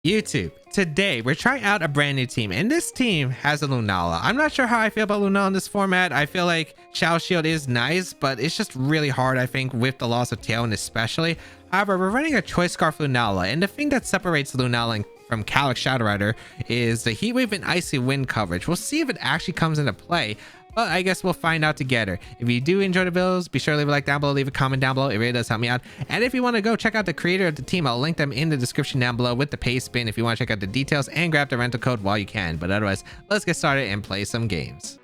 YouTube, today we're trying out a brand new team, and this team has a Lunala. I'm not sure how I feel about Lunala in this format. I feel like Shao Shield is nice, but it's just really hard, I think, with the loss of Tailwind especially. However, we're running a Choice Scarf Lunala, and the thing that separates Lunala from Calyrex Shadow Rider is the Heat Wave and Icy Wind coverage. We'll see if it actually comes into play, but I guess we'll find out together. If you do enjoy the videos, be sure to leave a like down below, leave a comment down below. It really does help me out. And if you want to go check out the creator of the team, I'll link them in the description down below with the pay spin if you want to check out the details and grab the rental code while you can. But otherwise, let's get started and play some games.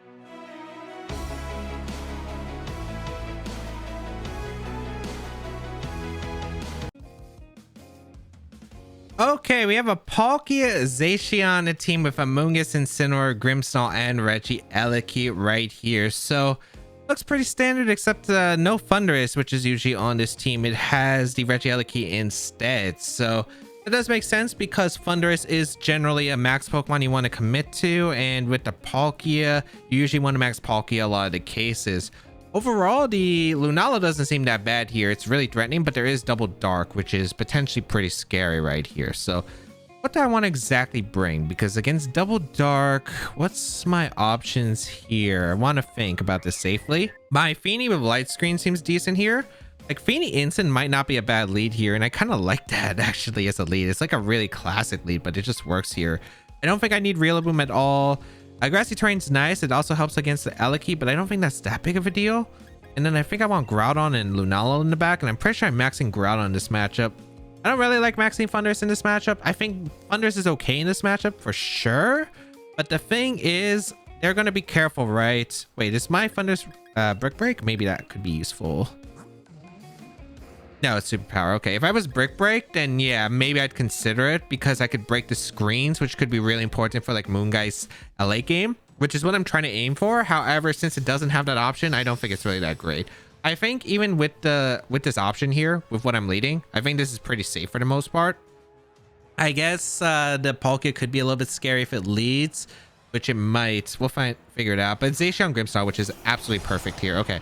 Okay, we have a Palkia Zacian team with Amoonguss, Incineroar, Grimmsnarl, and Regieleki right here. So looks pretty standard, except no Thundurus, which is usually on this team. It has the Regieleki instead. So it does make sense because Thundurus is generally a max Pokemon you want to commit to, and with the Palkia, you usually want to max Palkia a lot of the cases. Overall, the Lunala doesn't seem that bad here. It's really threatening, but there is Double Dark, which is potentially pretty scary right here. So what do I want to exactly bring? Because against Double Dark, what's my options here? I want to think about this safely. My Fini with Light Screen seems decent here. Like, Fini Instant might not be a bad lead here, and I kind of like that actually as a lead. It's like a really classic lead, but it just works here. I don't think I need Rillaboom at all. Grassy Terrain's nice. It also helps against the Eleki, but I don't think that's that big of a deal. And then I think I want Groudon and Lunala in the back, and I'm pretty sure I'm maxing Groudon in this matchup. I don't really like maxing Thundurus in this matchup. I think Thundurus is okay in this matchup for sure, but the thing is, they're going to be careful, right? Wait, is my Thundurus Brick Break? Maybe that could be useful. No, it's Superpower. Okay, if I was Brick Break, then yeah, maybe I'd consider it because I could break the screens, which could be really important for like Moongeist's late game, which is what I'm trying to aim for. However, since it doesn't have that option, I don't think it's really that great. I think even with this option here, with what I'm leading, I think this is pretty safe for the most part. I guess the Palkia could be a little bit scary if it leads, which it might. We'll figure it out. But Zacian Grimmsnarl, which is absolutely perfect here. Okay.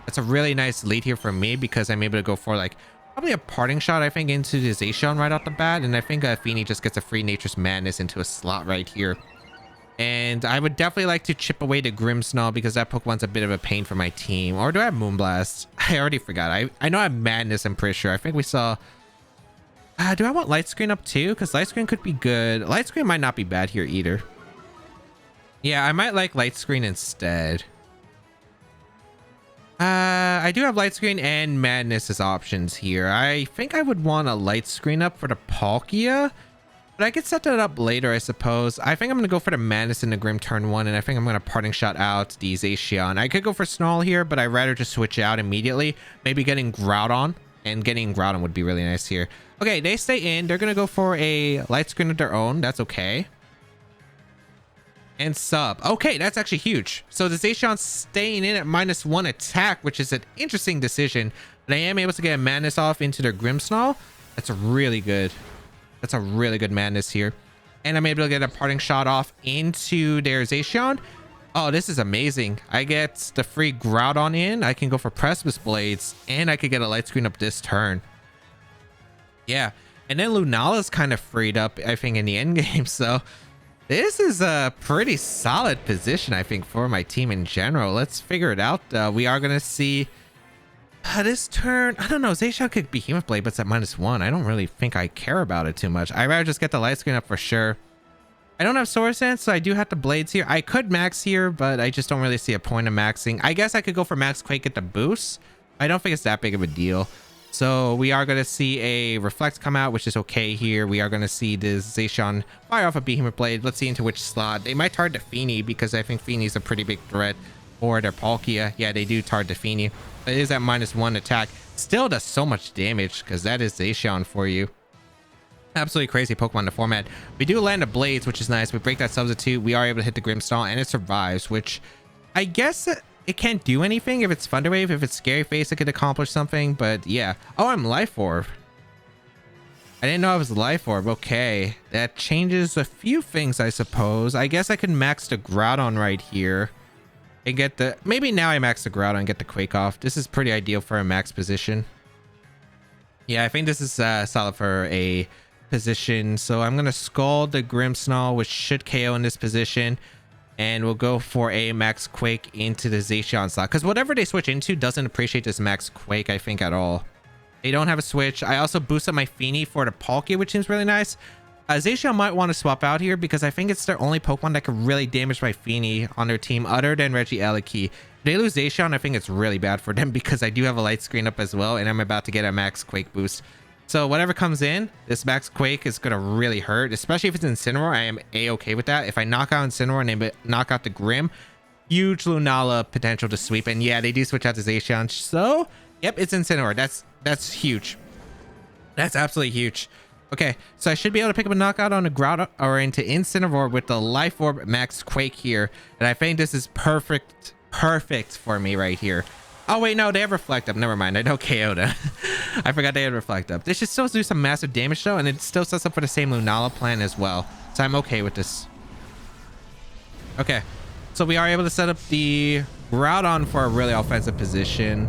That's a really nice lead here for me because I'm able to go for like probably a parting shot, I think, into the Zacian right off the bat. And I think Fini just gets a free Nature's Madness into a slot right here. And I would definitely like to chip away the Grimmsnarl because that Pokemon's a bit of a pain for my team. Or do I have Moonblast? I already forgot. I know I have Madness, I'm pretty sure. I think we saw... do I want Light Screen up too? Because Light Screen could be good. Light Screen might not be bad here either. Yeah, I might like Light Screen instead. I do have Light Screen and Madness as options here. I think I would want a Light Screen up for the Palkia, but I could set that up later, I suppose. I think I'm going to go for the Madness in the Grim turn 1, and I think I'm going to parting shot out the Zacian. I could go for Snarl here, but I'd rather just switch out immediately. Maybe getting Groudon, and getting Groudon would be really nice here. Okay, they stay in. They're going to go for a Light Screen of their own. That's okay. And sub. Okay, that's actually huge. So the Zacian's staying in at -1 attack, which is an interesting decision. But I am able to get a Madness off into their Grimmsnarl. That's really good. That's a really good Madness here. And I'm able to get a parting shot off into their Zacian. Oh, this is amazing. I get the free Groudon in. I can go for Precipice Blades. And I could get a Light Screen up this turn. Yeah. And then Lunala's kind of freed up, I think, in the end game. So... this is a pretty solid position, I think, for my team in general. Let's figure it out. We are going to see this turn. I don't know. Zacian could Behemoth Blade, but it's at -1. I don't really think I care about it too much. I'd rather just get the Light Screen up for sure. I don't have Sword Sense, so I do have the Blades here. I could max here, but I just don't really see a point of maxing. I guess I could go for Max Quake at the boost. I don't think it's that big of a deal. So we are going to see a Reflect come out, which is okay here. We are going to see this Zacian fire off a Behemoth Blade. Let's see into which slot. They might target Fini because I think Fini's a pretty big threat for their Palkia. Yeah, they do target Fini. It is at -1 attack. Still does so much damage because that is Zacian for you. Absolutely crazy Pokemon in the format. We do land the Blades, which is nice. We break that Substitute. We are able to hit the Grimmsnarl, and it survives, which I guess... it can't do anything if it's Thunder Wave. If it's Scary Face, it could accomplish something. But yeah. Oh, I'm Life Orb. I didn't know I was Life Orb. Okay. That changes a few things, I suppose. I guess I could max the Groudon right here. And get the... maybe now I max the Groudon and get the Quake off. This is pretty ideal for a max position. Yeah, I think this is solid for a position. So I'm going to Scald the Grimmsnarl, which should KO in this position. And we'll go for a Max Quake into the Zacian slot. Because whatever they switch into doesn't appreciate this Max Quake, I think, at all. They don't have a switch. I also boost up my Fini for the Palkia, which seems really nice. Zacian might want to swap out here because I think it's their only Pokemon that could really damage my Fini on their team other than Regieleki. If they lose Zacian, I think it's really bad for them because I do have a light screen up as well and I'm about to get a Max Quake boost. So whatever comes in, this Max Quake is going to really hurt, especially if it's Incineroar. I am A-okay with that. If I knock out Incineroar and they knock out the Grim, huge Lunala potential to sweep. And yeah, they do switch out to Zacian. So, yep, it's Incineroar. That's huge. That's absolutely huge. Okay, so I should be able to pick up a knockout on a Groudon or into Incineroar with the Life Orb Max Quake here. And I think this is perfect for me right here. Oh, wait, no, they have Reflect Up. Never mind. I know KO'd. I forgot they had Reflect Up. This should still do some massive damage, though, and it still sets up for the same Lunala plan as well. So I'm okay with this. Okay, so we are able to set up the Groudon for a really offensive position.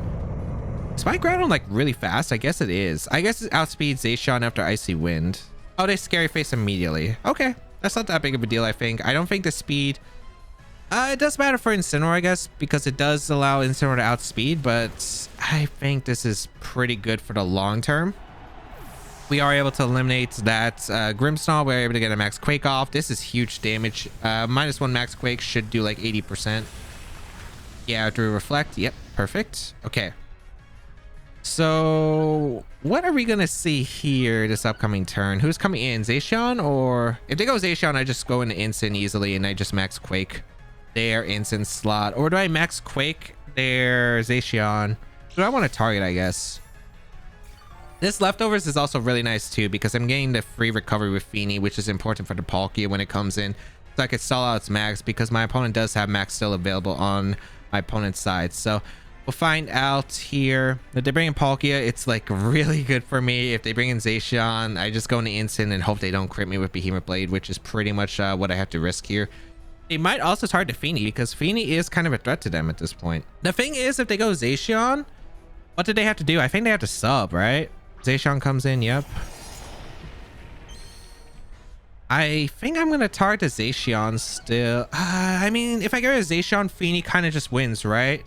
Is my Groudon, like, really fast? I guess it is. I guess it outspeeds Zacian after Icy Wind. Oh, they Scary Face immediately. Okay, that's not that big of a deal, I think. I don't think the speed... it does matter for Incineroar, I guess, because it does allow Incineroar to outspeed, but I think this is pretty good for the long term. We are able to eliminate that Grimmsnarl. We're able to get a Max Quake off. This is huge damage. -1 Max Quake should do like 80%. Yeah, through Reflect. Yep, perfect. Okay. So, what are we going to see here this upcoming turn? Who's coming in? Zacian? Or if they go Zacian, I just go into Incin easily and I just Max Quake their Incin slot. Or do I Max Quake their Zacian? Do I want to target, I guess? This Leftovers is also really nice too because I'm getting the free recovery with Fini, which is important for the Palkia when it comes in. So I could stall out its Max because my opponent does have Max still available on my opponent's side. So we'll find out here. If they bring in Palkia, it's like really good for me. If they bring in Zacian, I just go into Incin and hope they don't crit me with Behemoth Blade, which is pretty much what I have to risk here. They might also target Fini because Fini is kind of a threat to them at this point. The thing is, if they go Zacian, what do they have to do? I think they have to sub, right? Zacian comes in, yep. I think I'm going to target Zacian still. I mean, if I get a Zacian, Fini kind of just wins, right?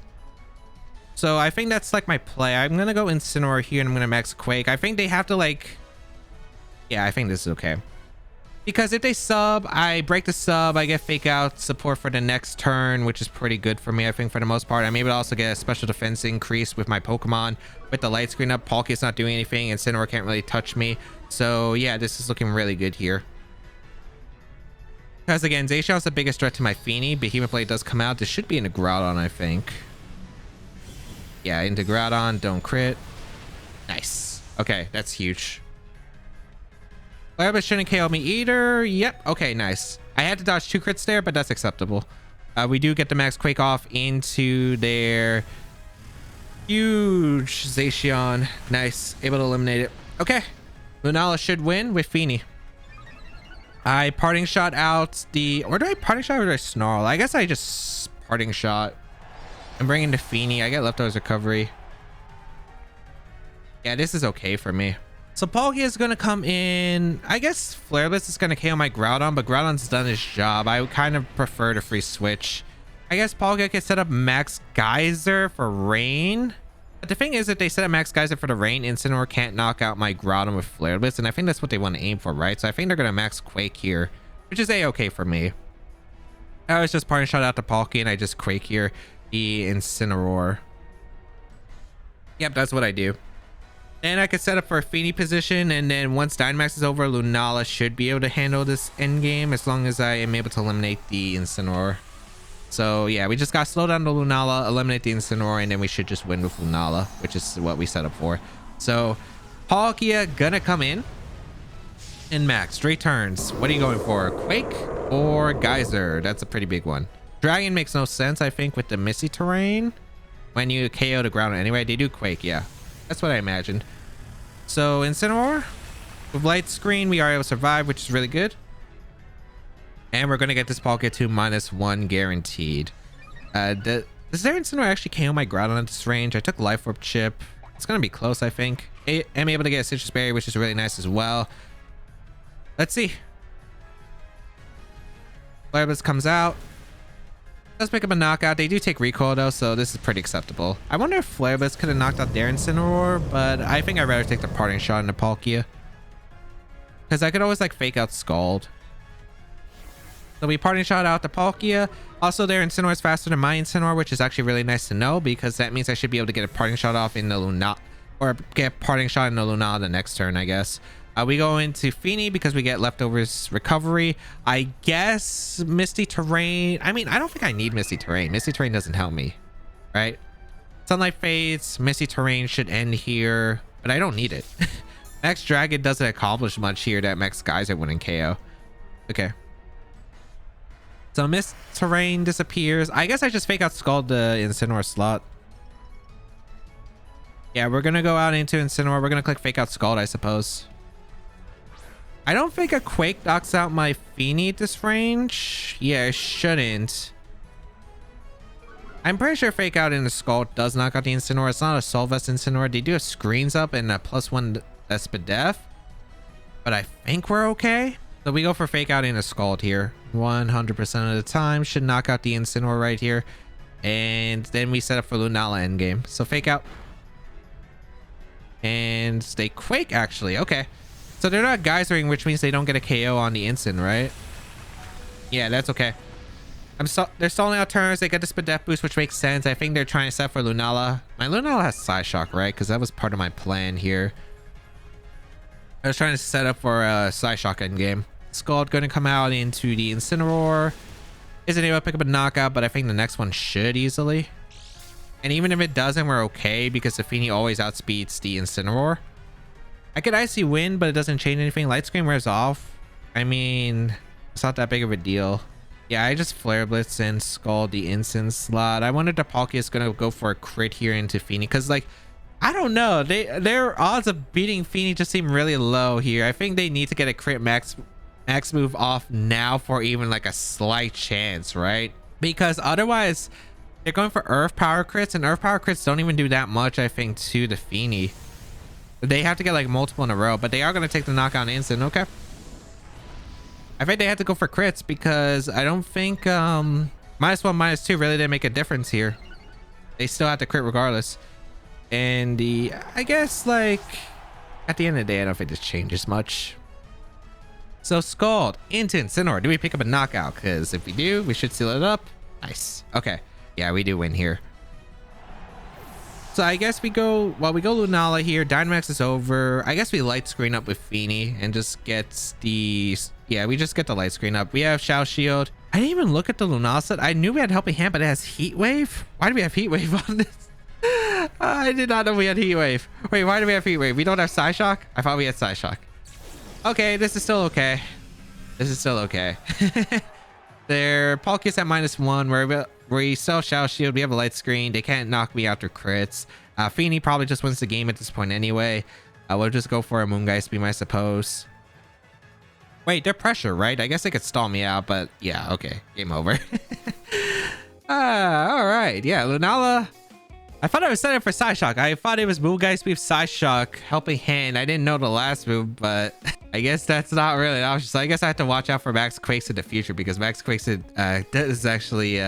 So I think that's like my play. I'm going to go Incineroar here and I'm going to Max Quake. I think they have to like... Yeah, I think this is okay. Because if they sub, I break the sub, I get Fake Out support for the next turn, which is pretty good for me, I think, for the most part. I'm able to also get a special defense increase with my Pokemon. With the light screen up, Palkia's not doing anything, and Incineroar can't really touch me. So, yeah, this is looking really good here. Because, again, Zacian's the biggest threat to my Fini. Behemoth Blade does come out. This should be into Groudon, I think. Yeah, into Groudon. Don't crit. Nice. Okay, that's huge. Flare shouldn't KO me either. Yep. Okay, nice. I had to dodge 2 crits there, but that's acceptable. We do get the Max Quake off into their huge Zacian. Nice. Able to eliminate it. Okay. Lunala should win with Fini. I parting shot out the... Or do I parting shot or do I snarl? I guess I just parting shot. I'm bringing the Fini. I get Leftovers recovery. Yeah, this is okay for me. So Palkia is going to come in. I guess Flare Blitz is going to KO my Groudon, but Groudon's done his job. I would kind of prefer to free switch. I guess Palkia can set up Max Geyser for Rain. But the thing is, if they set up Max Geyser for the Rain, Incineroar can't knock out my Groudon with Flare Blitz, and I think that's what they want to aim for, right? So I think they're going to Max Quake here, which is A-okay for me. I was just parting shot out to Palkia, and I just Quake here the Incineroar. Yep, that's what I do. And I could set up for a Fini position, and then once Dynamax is over, Lunala should be able to handle this endgame as long as I am able to eliminate the Incineroar. So yeah, we just got to slow down the Lunala, eliminate the Incineroar, and then we should just win with Lunala, which is what we set up for. So Palkia gonna come in. And Max, 3 turns. What are you going for? Quake or Geyser? That's a pretty big one. Dragon makes no sense, I think, with the Misty Terrain. When you KO the Groudon anyway, they do Quake, yeah. That's what I imagined. So Incineroar with light screen, we are able to survive, which is really good. And we're going to get this Palkia to -1 guaranteed. Does their Incineroar actually KO my Groudon at this range? I took Life Orb Chip. It's going to be close, I think. I'm able to get a Citrus Berry, which is really nice as well. Let's see. Flare Blitz comes out. Let's pick up a knockout. They do take recoil though, so this is pretty acceptable. I wonder if Flare Blitz could have knocked out their Incineroar, but I think I'd rather take the parting shot in the Palkia. Because I could always like fake out Scald. So we parting shot out the Palkia. Also, their Incineroar is faster than my Incineroar, which is actually really nice to know because that means I should be able to get a parting shot off in the Lunala, or get a parting shot in the Lunala the next turn, I guess. We go into Fini because we get leftovers recovery. I guess Misty Terrain. I mean, I don't think I need Misty Terrain. Misty Terrain doesn't help me, right? Sunlight fades. Misty Terrain should end here, but I don't need it. Max Dragon doesn't accomplish much here that Max Geyser wouldn't KO. Okay. So Mist Terrain disappears. I guess I just fake out Scald the Incineroar slot. Yeah, we're gonna go out into Incineroar. We're gonna click fake out Scald, I suppose. I don't think a Quake knocks out my Fini at this range. Yeah, it shouldn't. I'm pretty sure fake out in the Scald does knock out the Incineroar. It's not a Soul Vest Incineroar. They do have screens up and a +1 Espadef. But I think we're okay. So we go for fake out in a Scald here. 100% of the time. Should knock out the Incineroar right here. And then we set up for Lunala endgame. So fake out. And they Quake actually. Okay. So they're not geysering, which means they don't get a KO on the instant, right? Yeah, that's okay. They're stalling out turns. They get the Spadef boost, which makes sense. I think they're trying to set for Lunala. My Lunala has Psyshock, right? Because that was part of my plan here. I was trying to set up for a Psyshock endgame. Scald going to come out into the Incineroar. Isn't able to pick up a knockout, but I think the next one should easily. And even if it doesn't, we're okay because the Fini always outspeeds the Incineroar. I could Icy Wind, but it doesn't change anything. Light Screen wears off. I mean, it's not that big of a deal. Yeah, I just Flare Blitz and Scald the instant slot. I wonder if the Palkia is going to go for a crit here into Fini because, like, I don't know. Their odds of beating Fini just seem really low here. I think they need to get a crit max move off now for even like a slight chance, right? Because otherwise, they're going for Earth Power crits, and Earth Power crits don't even do that much, I think, to the Fini. They have to get like multiple in a row, but they are going to take the knockout instant. Okay. I think they have to go for crits because I don't think -1, -2 really didn't make a difference here. They still have to crit regardless. And I guess like at the end of the day, I don't think this changes much. So Scald into Incineroar. Do we pick up a knockout? Because if we do, we should seal it up. Nice. Okay. Yeah, we do win here. So I guess we go Lunala here. Dynamax is over. I guess we light screen up with Fini and just get the... Yeah, we just get the light screen up. We have Shao Shield. I didn't even look at the Lunala set. I knew we had Helping Hand, but it has Heat Wave? Why do we have Heat Wave on this? I did not know we had Heat Wave. Wait, why do we have Heat Wave? We don't have Psyshock? I thought we had Psyshock. Okay, this is still okay. This is still okay. Their Palkia's at -1. Where we sell Shao Shield. We have a light screen. They can't knock me out through crits. Fini probably just wins the game at this point anyway. We'll just go for a Moongeist Beam, I suppose. Wait, they're pressure, right? I guess they could stall me out, but yeah, okay. Game over. All right. Yeah, Lunala. I thought I was set up for Psyshock. I thought it was Moongeist Beam, Psyshock, Helping Hand. I didn't know the last move, but I guess that's not really an option. So I guess I have to watch out for Max Quakes in the future because Max Quakes does actually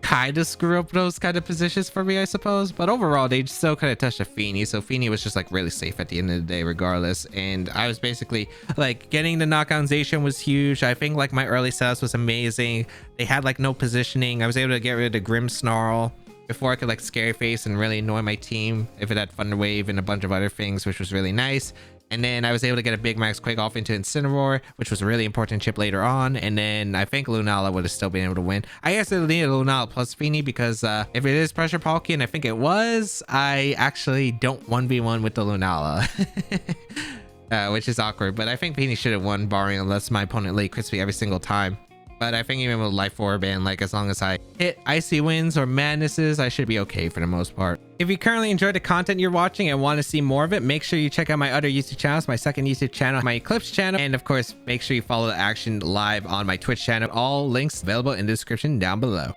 kind of screw up those kind of positions for me, I suppose. But overall, they still kind of touched a Fini. So Fini was just like really safe at the end of the day regardless. And I was basically like getting the knockout Zacian was huge. I think like my early setups was amazing. They had like no positioning. I was able to get rid of the Grim Snarl before I could like Scary Face and really annoy my team if it had Thunder Wave and a bunch of other things, which was really nice. And then I was able to get a big Max Quake off into Incineroar, which was a really important chip later on. And then I think Lunala would have still been able to win. I guess it needed Lunala plus Fini because if it is Pressure Palkia, and I think it was, I actually don't 1v1 with the Lunala. Which is awkward. But I think Fini should have won barring unless my opponent laid Crispy every single time. But I think even with Life Orb and like as long as I hit Icy Winds or Madnesses, I should be okay for the most part. If you currently enjoy the content you're watching and want to see more of it, make sure you check out my other YouTube channels, my second YouTube channel, my Eclipse channel, and of course, make sure you follow the action live on my Twitch channel. All links available in the description down below.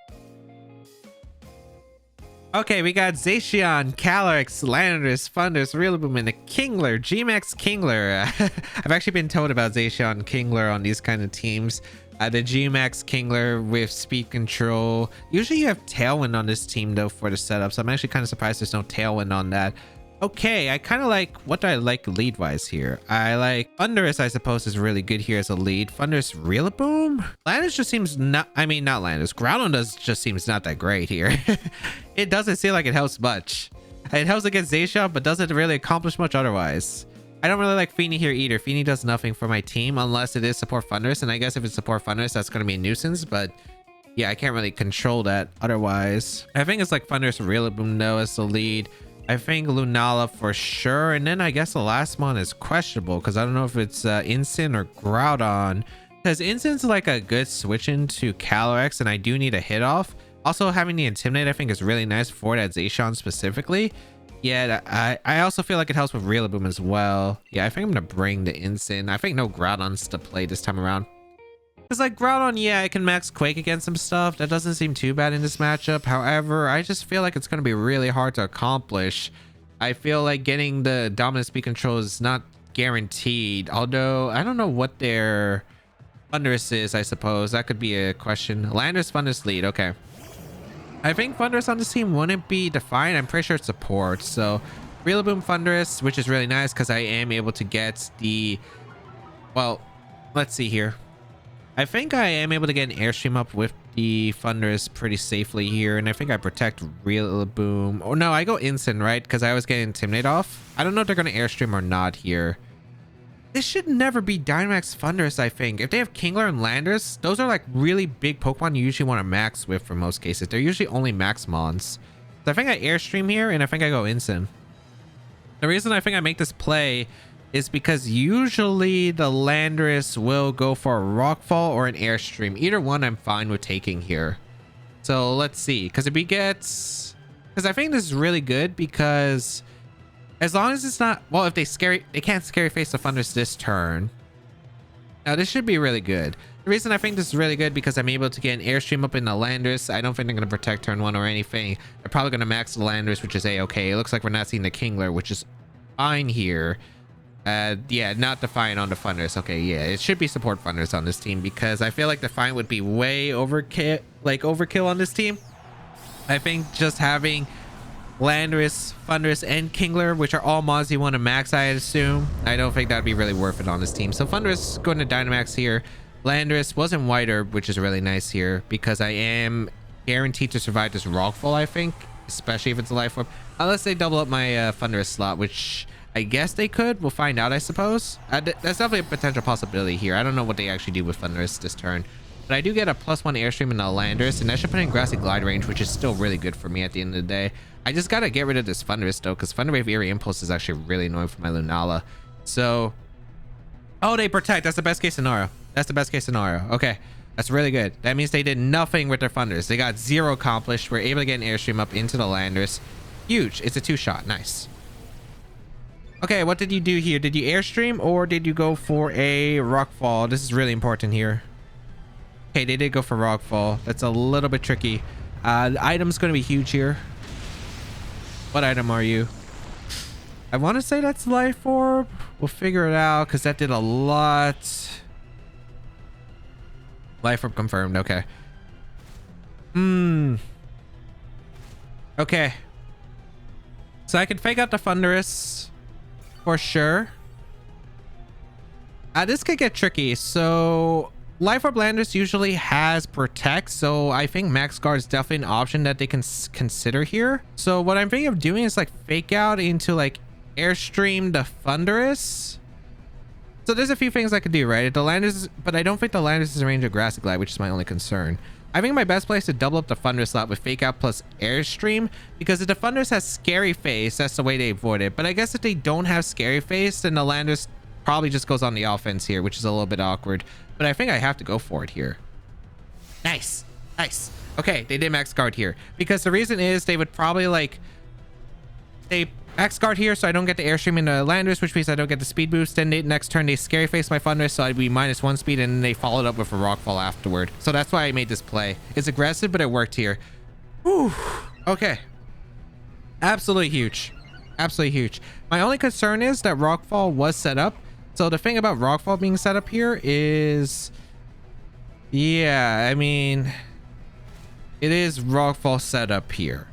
Okay, we got Zacian, Calyrex, Landorus, Fundus, Rillaboom, and the Kingler, Gmax Kingler. I've actually been told about Zacian Kingler on these kind of teams. The Gmax Kingler with speed control. Usually you have Tailwind on this team though for the setup, so I'm actually kind of surprised there's no Tailwind on that. Okay, I kind of like, what do I like lead wise here? I like Fundus, I suppose, is really good here as a lead. Fundus, Rillaboom? Landorus just seems not, I mean, not Landorus. Groudon just seems not that great here. It doesn't seem like it helps much. It helps against Zacian, but doesn't really accomplish much otherwise. I don't really like Fini here either. Fini does nothing for my team unless it is support Fundus, and I guess if it's support Fundus, that's going to be a nuisance, but yeah, I can't really control that otherwise. I think it's like Fundus, Rillaboom though as the lead. I think Lunala for sure, and then I guess the last one is questionable because I don't know if it's Instant or Groudon, because Instant's like a good switch into Calyrex, and I do need a hit off. Also, having the Intimidate I think is really nice for that Zacian specifically. Yeah, I also feel like it helps with Rillaboom as well. Yeah, I think I'm gonna bring the Instant. I think no Groudons to play this time around. Because like Groudon, yeah, I can max Quake against some stuff. That doesn't seem too bad in this matchup. However, I just feel like it's going to be really hard to accomplish. I feel like getting the dominant speed control is not guaranteed. Although, I don't know what their Fundus is, I suppose. That could be a question. Landorus, Fundus lead. Okay. I think Fundus on this team wouldn't be defined. I'm pretty sure it's support. So, Rillaboom, Fundus, which is really nice because I am able to get the... Well, let's see here. I think I am able to get an Airstream up with the Fundus pretty safely here, and I think I protect Rillaboom. Oh no, I go Instant, right? Because I always get Intimidate off. I don't know if they're going to Airstream or not here. This should never be Dynamax Fundus, I think. If they have Kingler and Landorus, those are like really big Pokemon you usually want to max with for most cases. They're usually only max mons. So I think I Airstream here, and I think I go Instant. The reason I think I make this play is because usually the Landorus will go for a Rockfall or an Airstream. Either one I'm fine with taking here. So let's see. Because if he gets... Because I think this is really good because as long as it's not... Well, if they can't Scary Face the Fundus this turn. Now this should be really good. The reason I think this is really good because I'm able to get an Airstream up in the Landorus. I don't think they're going to protect turn 1 or anything. They're probably going to max the Landorus, which is A-okay. It looks like we're not seeing the Kingler, which is fine here. Yeah, not Defiant on the Fundus. Okay, yeah, it should be support Fundus on this team because I feel like Defiant would be way overkill on this team. I think just having Landorus, Fundus, and Kingler, which are all mods you want to max, I assume. I don't think that'd be really worth it on this team. So Fundus going to Dynamax here. Landorus wasn't White Herb, which is really nice here because I am guaranteed to survive this Rockfall, I think, especially if it's a Life Orb. Unless they double up my Fundus slot, which... I guess they could. We'll find out, I suppose. That's definitely a potential possibility here. I don't know what they actually do with Fundus this turn. But I do get a +1 Airstream in the Landorus, and that should put in Grassy Glide range, which is still really good for me at the end of the day. I just gotta get rid of this Fundus, though, because Thunderwave Eerie Impulse is actually really annoying for my Lunala. So... Oh, they protect. That's the best case scenario. That's the best case scenario. Okay. That's really good. That means they did nothing with their Fundus. They got 0 accomplished. We're able to get an Airstream up into the Landorus. Huge. It's a 2-shot. Nice. Okay, what did you do here? Did you Airstream or did you go for a Rockfall? This is really important here. Okay, they did go for Rockfall. That's a little bit tricky. The item's going to be huge here. What item are you? I want to say that's Life Orb. We'll figure it out because that did a lot. Life Orb confirmed. Okay. Okay. So I can fake out the Fundurus. For sure. This could get tricky. So Life Orb Landorus usually has Protect, so I think Max Guard is definitely an option that they can consider here. So what I'm thinking of doing is like fake out into like Airstream the Fundurus. So there's a few things I could do, right? The Landorus, but I don't think the Landorus is in range of Grassy Glide, which is my only concern. I think my best play is to double up the Fundurus slot with Fake Out plus Airstream, because if the Fundurus has Scary Face, that's the way they avoid it. But I guess if they don't have Scary Face, then the Landorus probably just goes on the offense here, which is a little bit awkward. But I think I have to go for it here. Nice. Nice. Okay, they did Max Guard here. Because the reason is they would probably like... They Max Guard here so I don't get the Airstream into Landorus, which means I don't get the speed boost. Then next turn they Scary Face my Fundurus, so I'd be -1 speed, and then they followed up with a Rockfall afterward. So that's why I made this play. It's aggressive, but it worked here. Whew. Okay. Absolutely huge. Absolutely huge. My only concern is that Rockfall was set up. So the thing about Rockfall being set up here is, yeah, I mean, it is Rockfall set up here.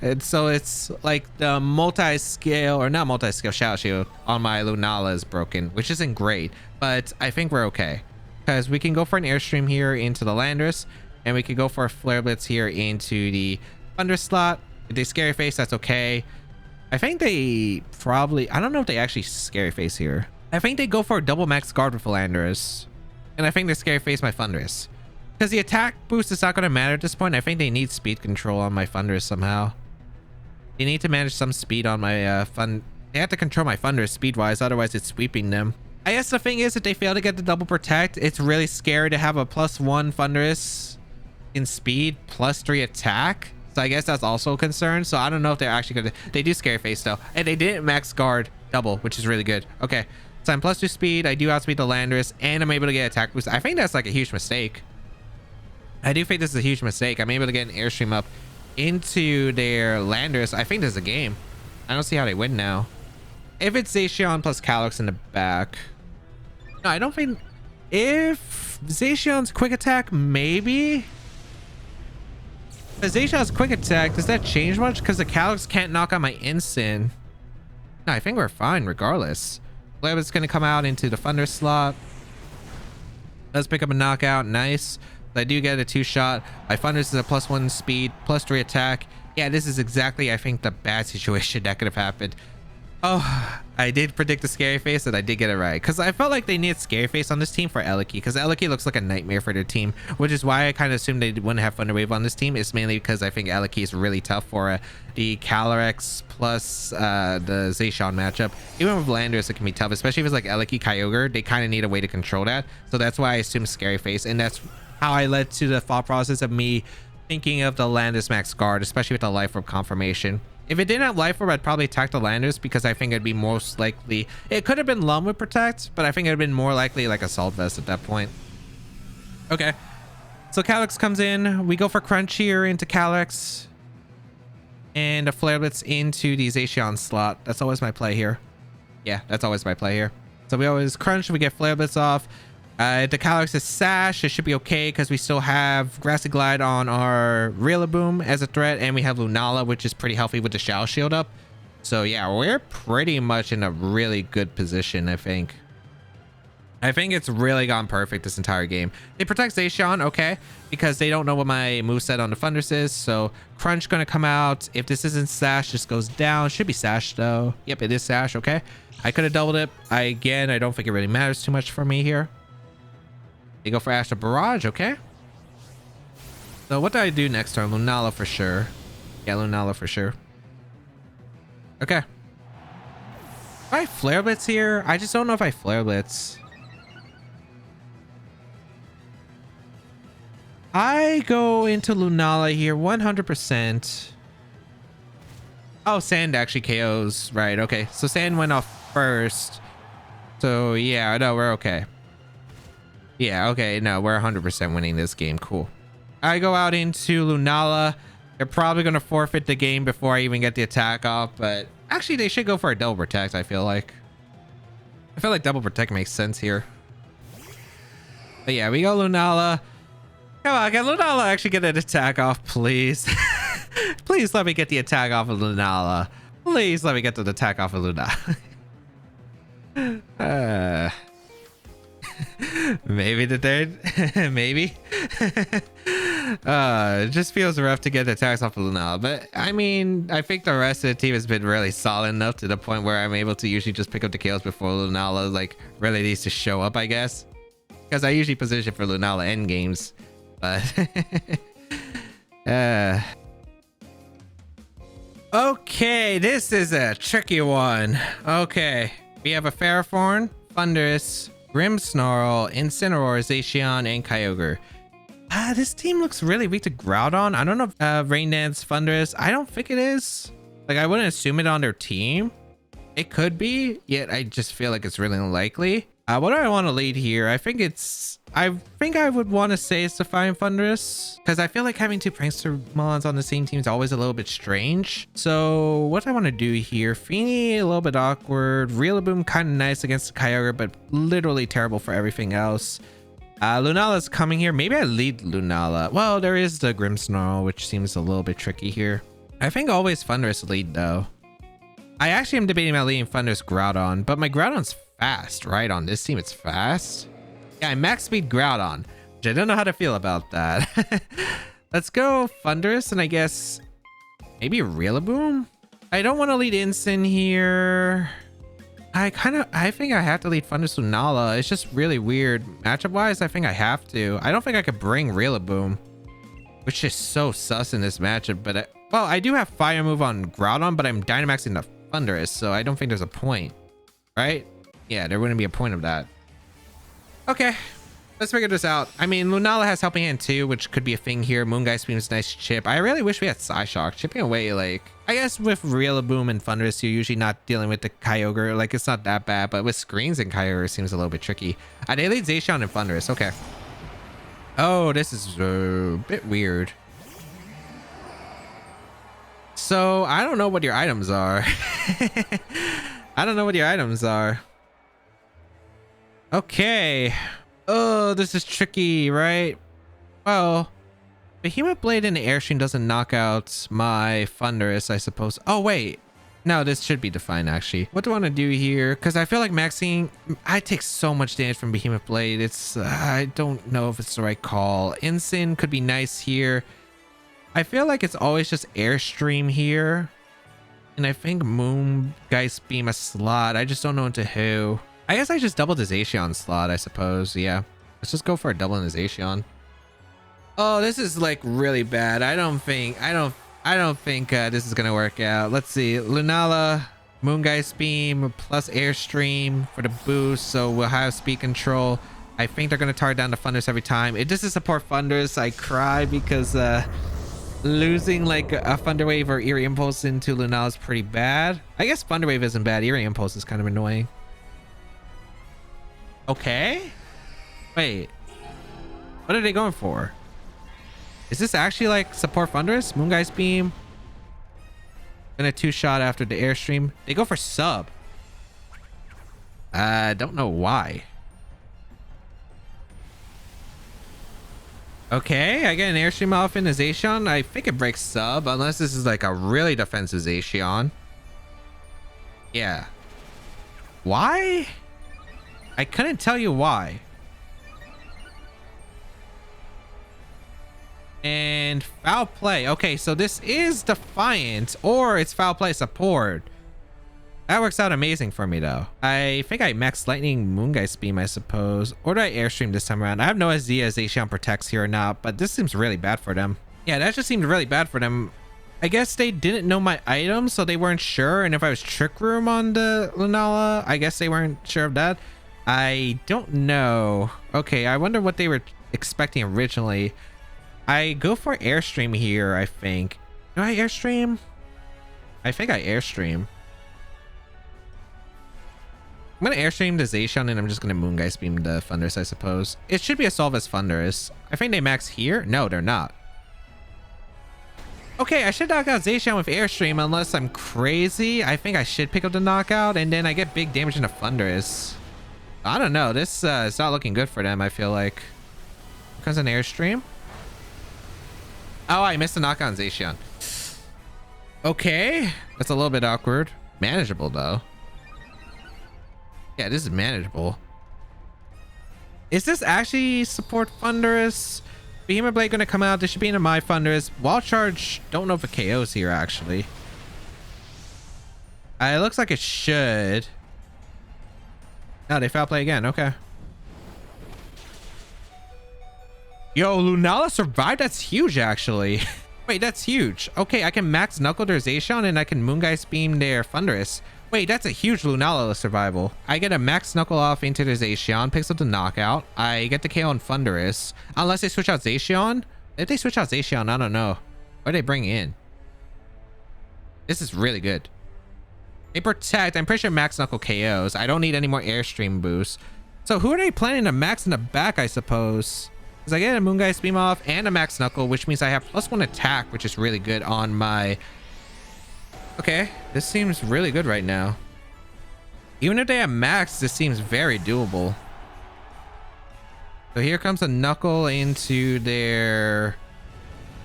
And so it's like the multi-scale, or not multi-scale, Shadow Shield on my Lunala is broken, which isn't great, but I think we're okay because we can go for an Airstream here into the Landorus, and we could go for a Flare Blitz here into the Thunder slot. If they Scary Face, that's okay. I think they probably, I don't know if they actually Scary Face here. I think they go for a double max guard with Landorus, and I think they Scary Face my Thunderous. Because the attack boost is not going to matter at this point. I think they need speed control on my Thunderous somehow. They need to manage some speed on my They have to control my Thunderous speed-wise, otherwise it's sweeping them. I guess the thing is, if they fail to get the double protect, it's really scary to have a +1 Thunderous in speed, +3 attack. So I guess that's also a concern. So I don't know if they're actually going to... They do Scary Face though. And they didn't max guard double, which is really good. Okay. So I'm +2 speed. I do outspeed the Landorus, and I'm able to get attack boost. I think that's like a huge mistake. I do think this is a huge mistake. I'm able to get an Airstream up into their Landorus. I think this is a game. I don't see how they win now. If it's Zacian plus Calyrex in the back. No, I don't think... If Zacian's quick attack, maybe... If Zacian's quick attack, does that change much? Because the Calyrex can't knock out my instant. No, I think we're fine regardless. Flare-Blitz going to come out into the Thunder slot. Let's pick up a knockout. Nice. I do get a 2-shot. My Thunderous is a +1 speed, +3 attack. Yeah, this is exactly, I think, the bad situation that could have happened. Oh, I did predict the Scary Face, and I did get it right. Because I felt like they needed Scary Face on this team for Eliki. Because Eliki looks like a nightmare for their team. Which is why I kind of assumed they wouldn't have Thunder Wave on this team. It's mainly because I think Eliki is really tough for the Calyrex plus the Zacian matchup. Even with Landorus, it can be tough. Especially if it's like Eliki, Kyogre. They kind of need a way to control that. So that's why I assumed Scary Face. And that's how I led to the thought process of me thinking of the Landorus max guard, especially with the Life Orb confirmation. If it didn't have Life Orb, I'd probably attack the Landorus because I think it'd be most likely... It could have been Lum with Protect, but I think it'd been more likely like Assault Vest at that point. Okay. So Calyrex comes in. We go for Crunch here into Calyrex. And a Flare Blitz into the Zacian slot. That's always my play here. Yeah, that's always my play here. So we always Crunch, we get Flare Blitz off. The Calyrex is Sash. It should be okay because we still have Grassy Glide on our Rillaboom as a threat, and we have Lunala, which is pretty healthy with the Shadow Shield up. So yeah, we're pretty much in a really good position, I think. I think it's really gone perfect this entire game. They protect Zacian, okay, because they don't know what my moveset on the Thunders is. So Crunch gonna come out. If this isn't Sash, this goes down. Should be Sash though. Yep, it is Sash, okay. I could have doubled it. I don't think it really matters too much for me here. They go for Astral Barrage, okay. So what do I do next turn? Lunala for sure. Yeah, Lunala for sure. Okay. Do I Flare Blitz here? I just don't know if I Flare Blitz. I go into Lunala here 100%. Oh, Sand actually KOs. Right, okay. So Sand went off first. So yeah, no, we're okay. Yeah, okay, no, we're 100% winning this game. Cool. I go out into Lunala. They're probably going to forfeit the game before I even get the attack off, but actually they should go for a double protect, I feel like. I feel like double protect makes sense here. But yeah, we go Lunala. Come on, can Lunala actually get an attack off, please? Please let me get the attack off of Lunala. Please let me get the attack off of Lunala. Maybe the third. Maybe. It just feels rough to get attacks off of Lunala, but I mean, I think the rest of the team has been really solid enough to the point where I'm able to usually just pick up the kills before Lunala like really needs to show up, I guess, because I usually position for Lunala end games. But okay, this is a tricky one. Okay, we have a Ferrothorn, Thundurus, Grimmsnarl, Incineroar, Zacian, and Kyogre. This team looks really weak to Groudon. I don't know if Rain Dance, Thundurus. I don't think it is. Like, I wouldn't assume it on their team. It could be, yet I just feel like it's really unlikely. What do I want to lead here? I think it's I think I would want to say it's Defiant Thunderous because I feel like having two Prankster mons on the same team is always a little bit strange. So what I want to do here, Fini a little bit awkward, Rillaboom kind of nice against the Kyogre, but literally terrible for everything else. Lunala's coming here. Maybe I lead Lunala. Well, there is the Grimmsnarl, which seems a little bit tricky here. I think always Thunderous lead though. I actually am debating about leading Thunderous Groudon, but my Groudon's fast, right? On this team, it's fast. Yeah, I max speed Groudon, which I don't know how to feel about that. Let's go Thunderous, and I guess maybe Rillaboom. I don't want to lead Incin here. I think I have to lead Thunderous Lunala. It's just really weird. Matchup wise, I think I have to. I don't think I could bring Rillaboom, which is so sus in this matchup. But well, I do have Fire Move on Groudon, but I'm Dynamaxing the Thunderous, so I don't think there's a point, right? Yeah, there wouldn't be a point of that. Okay, let's figure this out. I mean, Lunala has Helping Hand too, which could be a thing here. Moongeist Beam is nice chip. I really wish we had Psyshock. Chipping away, like, I guess with Rillaboom and Thunderous, you're usually not dealing with the Kyogre. Like, it's not that bad, but with Screens and Kyogre, it seems a little bit tricky. They lead Zacian and Thunderous. Okay. Oh, this is a bit weird. So, I don't know what your items are. I don't know what your items are. Okay. Oh, this is tricky, right? Well, Behemoth Blade and Airstream doesn't knock out my Thunderous, I suppose. Oh, wait. No, this should be defined, actually. What do I want to do here? Because I feel like maxing... I take so much damage from Behemoth Blade. It's... I don't know if it's the right call. Incin could be nice here. I feel like it's always just Airstream here. And I think Moongeist Beam a slot. I just don't know into who. I guess I just doubled his Zacian slot, I suppose. Yeah. Let's just go for a double in his Zacian. Oh, this is like really bad. I don't think this is gonna work out. Let's see. Lunala, Moongeist Beam plus Airstream for the boost, so we'll have speed control. I think they're gonna target down the Thunderous every time. It doesn't support Thunderous. I cry because losing like a Thunder Wave or Eerie Impulse into Lunala is pretty bad. I guess Thunder Wave isn't bad. Eerie Impulse is kind of annoying. Okay. Wait. What are they going for? Is this actually like support Thunderous? Moongeist Beam. Gonna two-shot after the Airstream. They go for sub. Don't know why. Okay, I get an Airstream off in a Zacian. I think it breaks sub, unless this is like a really defensive Zacian. Yeah. Why? I couldn't tell you why. And foul play. Okay, so this is Defiant, or it's foul play support. That works out amazing for me, though. I think I max Lightning Moongeist Beam, I suppose. Or do I Airstream this time around? I have no idea if Zacian protects here or not, but this seems really bad for them. Yeah, that just seemed really bad for them. I guess they didn't know my items, so they weren't sure. And if I was Trick Room on the Lunala, I guess they weren't sure of that. I don't know. Okay, I wonder what they were expecting originally. I go for Airstream here, I think. Do I Airstream? I think I Airstream. I'm going to Airstream the Zacian, and I'm just going to Moongeist Beam the Thunderous, I suppose. It should be a solve as Thunderous. I think they max here. No, they're not. Okay, I should knock out Zacian with Airstream unless I'm crazy. I think I should pick up the knockout, and then I get big damage into Thunderous. I don't know. This is not looking good for them, I feel like. Here comes an Airstream. Oh, I missed the knockout on Zacian. Okay. That's a little bit awkward. Manageable, though. Yeah, this is manageable. Is this actually support Thunderous? Behemoth Blade gonna come out. This should be into my Thunderous. Wall Charge, don't know if it KOs here, actually. It looks like it should. No, they foul play again. Okay. Yo, Lunala survived? That's huge, actually. Wait, that's huge. Okay, I can max Knuckle their Zacian, and I can Moongeist Beam their Thunderous. Wait, that's a huge Lunala survival. I get a max Knuckle off into their Zacian, picks up the knockout. I get the KO on Thunderous. Unless they switch out Zacian. If they switch out Zacian, I don't know. What do they bring in? This is really good. They protect. I'm pretty sure max Knuckle KOs. I don't need any more Airstream boosts. So who are they planning to max in the back, I suppose? Because I get a Moongeist Beam off and a Max Knuckle, which means I have +1 attack, which is really good on my... Okay, this seems really good right now. Even if they have max, this seems very doable. So here comes a Knuckle into their...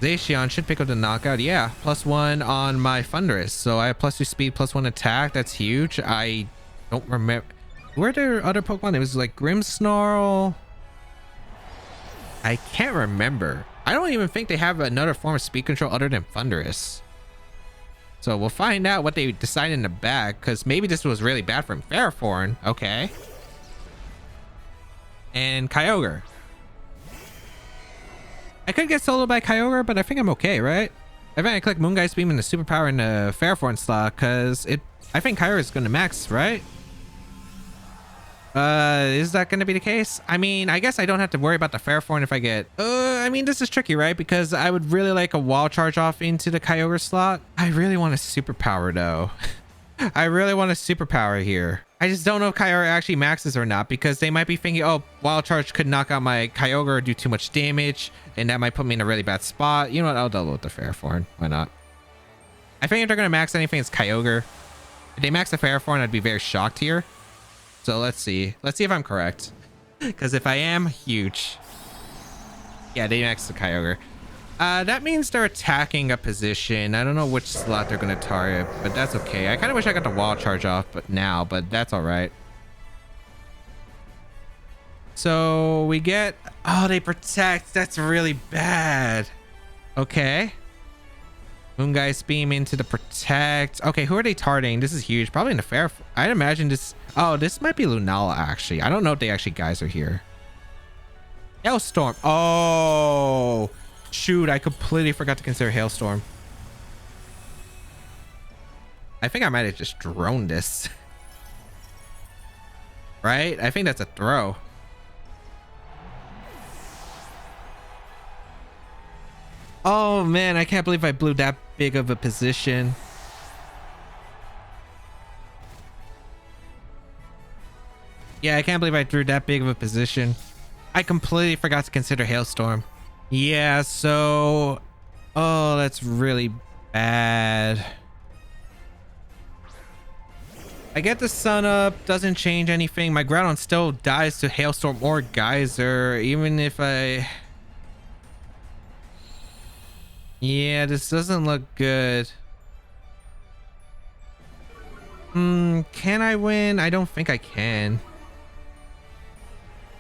Zacian should pick up the knockout. Yeah, +1 on my Thundurus. So I have +2 speed, +1 attack. That's huge. I don't remember... Were there other Pokemon? It was like Grimmsnarl. I can't remember. I don't even think they have another form of speed control other than Thundurus. So we'll find out what they decide in the back, because maybe this was really bad from Ferrothorn. Okay. And Kyogre. I could get soloed by Kyogre, but I think I'm okay, right? I think I click Moongeist Beam in the superpower in the Ferrothorn slot, because I think Kyogre is going to max, right? Is that going to be the case? I mean, I guess I don't have to worry about the Ferrothorn if I get... I mean, this is tricky, right? Because I would really like a wall charge off into the Kyogre slot. I really want a superpower, though. I really want a superpower here. I just don't know if Kyogre actually maxes or not, because they might be thinking, oh, wild charge could knock out my Kyogre or do too much damage, and that might put me in a really bad spot. You know what? I'll double with the Ferrothorn. Why not? I think if they're going to max anything, it's Kyogre. If they max the Ferrothorn, I'd be very shocked here. So let's see. Let's see if I'm correct. Because if I am, huge. Yeah, they max the Kyogre. That means they're attacking a position. I don't know which slot they're going to target, but that's okay. I kind of wish I got the wall charge off but that's all right. So we get... Oh, they protect. That's really bad. Okay. Moongeist Beam into the protect. Okay, who are they targeting? This is huge. Probably in the fair. I'd imagine this... Oh, this might be Lunala, actually. I don't know if they actually guys are here. Hailstorm. Oh, shoot. I completely forgot to consider Hailstorm. I think I might have just droned this. Right? I think that's a throw. Oh, man. I can't believe I blew that big of a position. Yeah, I can't believe I threw that big of a position. I completely forgot to consider Hailstorm. Yeah, so... Oh, that's really bad. I get the sun up, doesn't change anything. My Groudon still dies to Hailstorm or Geyser, even if I... Yeah, this doesn't look good. Can I win? I don't think I can.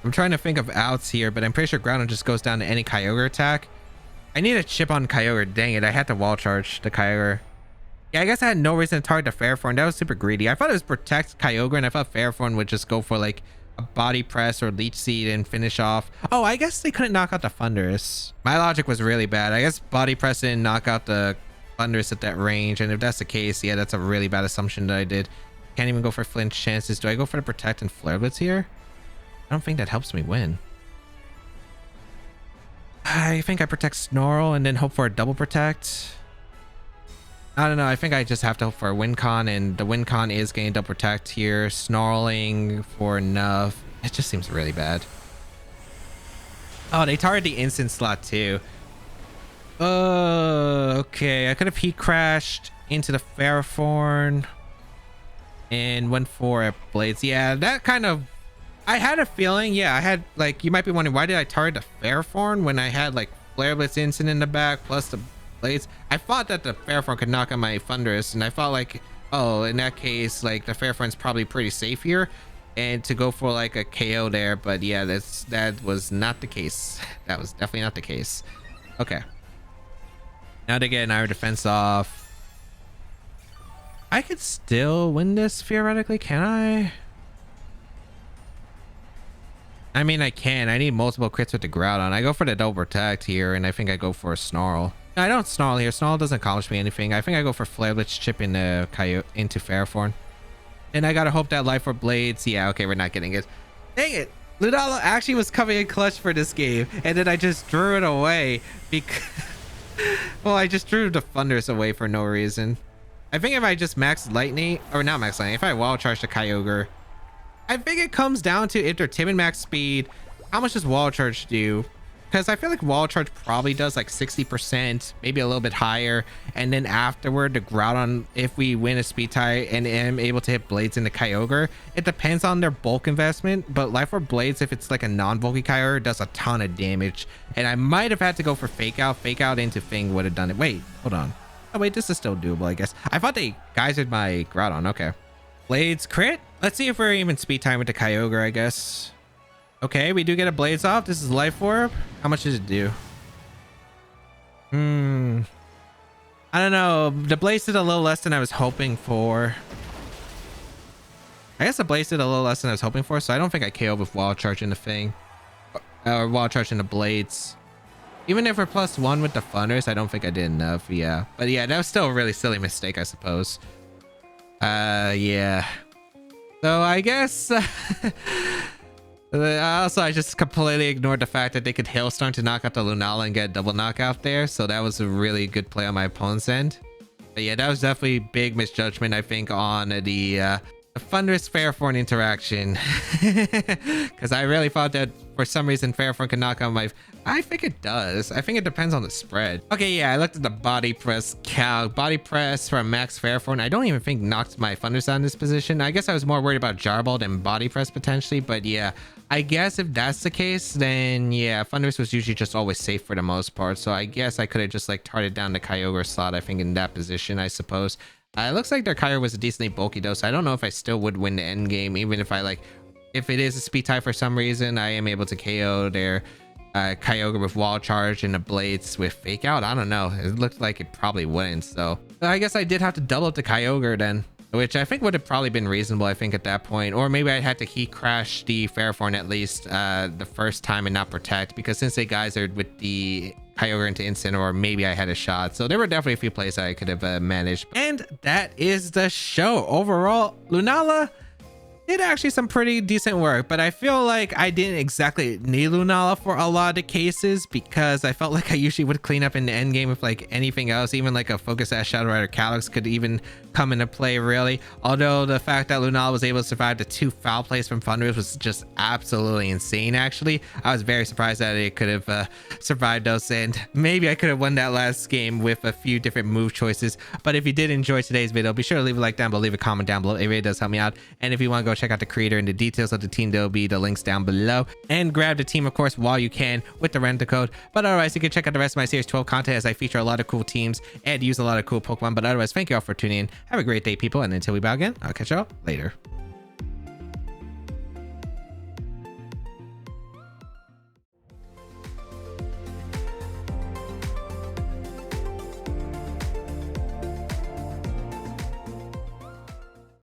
I'm trying to think of outs here, but I'm pretty sure Groudon just goes down to any Kyogre attack. I need a chip on Kyogre. Dang it, I had to wall charge the Kyogre. Yeah, I guess I had no reason to target the Ferrothorn. That was super greedy. I thought it was protect Kyogre, and I thought Ferrothorn would just go for like a body press or leech seed and finish off. Oh, I guess they couldn't knock out the Thundurus. My logic was really bad. I guess body press didn't knock out the Thundurus at that range, and if that's the case, yeah, that's a really bad assumption that I did. Can't even go for flinch chances. Do I go for the protect and Flare Blitz here? I don't think that helps me win. I think I protect Snarl and then hope for a double protect. I don't know. I think I just have to hope for a win con, and the win con is getting double protect here. Snarling for enough. It just seems really bad. Oh, they target the instant slot too. Okay. I could have heat crashed into the Ferrothorn and went for a Blades. Yeah, that kind of... I had a feeling. Yeah, I had like... You might be wondering, why did I target the Ferrothorn when I had like Flare Blitz instant in the back plus the Blades? I thought that the Ferrothorn could knock out my Thundurus, and I thought like, oh, in that case, like the Ferrothorn's probably pretty safe here, and to go for like a KO there. But yeah, that was not the case. That was definitely not the case. Okay. Now to get an Iron Defense off. I could still win this theoretically, can I? I mean, I can. I need multiple crits with the Groudon. I go for the double protect here, and I think I go for a Snarl. No, I don't Snarl here. Snarl doesn't accomplish me anything. I think I go for Flare Blitz chip into Ferrothorn. And I gotta hope that Life Orb Blades... Yeah, okay, we're not getting it. Dang it! Lunala actually was coming in clutch for this game, and then I just drew it away because... Well, I just drew the Thundurus away for no reason. I think if I just max Lightning... Or not max Lightning. If I Wild Charge the Kyogre... I think it comes down to if they're timid max speed, how much does wall charge do? Because I feel like wall charge probably does like 60%, maybe a little bit higher. And then afterward, the Groudon, if we win a speed tie and am able to hit Blades into Kyogre, it depends on their bulk investment. But Life Orb Blades, if it's like a non-bulky Kyogre, does a ton of damage. And I might have had to go for Fake Out. Fake Out into Fang would have done it. Wait, hold on. Oh, wait, this is still doable, I guess. I thought they geysered my Groudon. Okay. Blades crit. Let's see if we're even speed time with the Kyogre, I guess. Okay, we do get a Blades off. This is Life Orb. How much does it do? I don't know. The Blades did a little less than I was hoping for. I guess the Blades did a little less than I was hoping for, so I don't think I KO with Wall Charge in the thing. Or Wall Charge in the Blades. Even if we're +1 with the Thunders, I don't think I did enough. Yeah. But yeah, that was still a really silly mistake, I suppose. Yeah. So I guess... Also, I just completely ignored the fact that they could Hailstorm to knock out the Lunala and get a double knockout there. So that was a really good play on my opponent's end. But yeah, that was definitely big misjudgment, I think, on the Thunderous Fairforn interaction. Because I really thought that for some reason Fairforn could knock out my... I think it does. I think it depends on the spread. Okay, yeah, I looked at the body press calc. Body press from Max Fairforn. I don't even think knocked my Thunders out in this position. I guess I was more worried about Jarball than body press potentially. But yeah, I guess if that's the case, then yeah, Thunders was usually just always safe for the most part. So I guess I could have just like tarted down the Kyogre slot, I think, in that position, I suppose. It looks like their Kyogre was decently bulky though, so I don't know if I still would win the end game, even if I like, if it is a speed tie for some reason, I am able to KO their Kyogre with Wall Charge and the Blades with Fake Out. I don't know. It looked like it probably wouldn't, so I guess I did have to double up the Kyogre then, which I think would have probably been reasonable, I think, at that point. Or maybe I had to heat crash the Fairforn at least the first time and not protect, because since they geysered with the Kyogre into Incineroar, maybe I had a shot. So there were definitely a few plays I could have managed. And that is the show. Overall, Lunala did actually some pretty decent work, but I feel like I didn't exactly need Lunala for a lot of the cases, because I felt like I usually would clean up in the end game with like anything else. Even like a Focus Sash Shadow Rider Calyrex could even come into play, really. Although the fact that Lunala was able to survive the 2 foul plays from Thunders was just absolutely insane. Actually, I was very surprised that it could have survived those, and maybe I could have won that last game with a few different move choices. But if you did enjoy today's video, be sure to leave a like down below, leave a comment down below. It really does help me out. And if you want to go check out the creator and the details of the team, there'll be the links down below, and grab the team, of course, while you can with the rent code. But otherwise, you can check out the rest of my series 12 content, as I feature a lot of cool teams and use a lot of cool Pokemon. But otherwise, thank you all for tuning in. Have a great day, people, and until we bow again, I'll catch y'all later.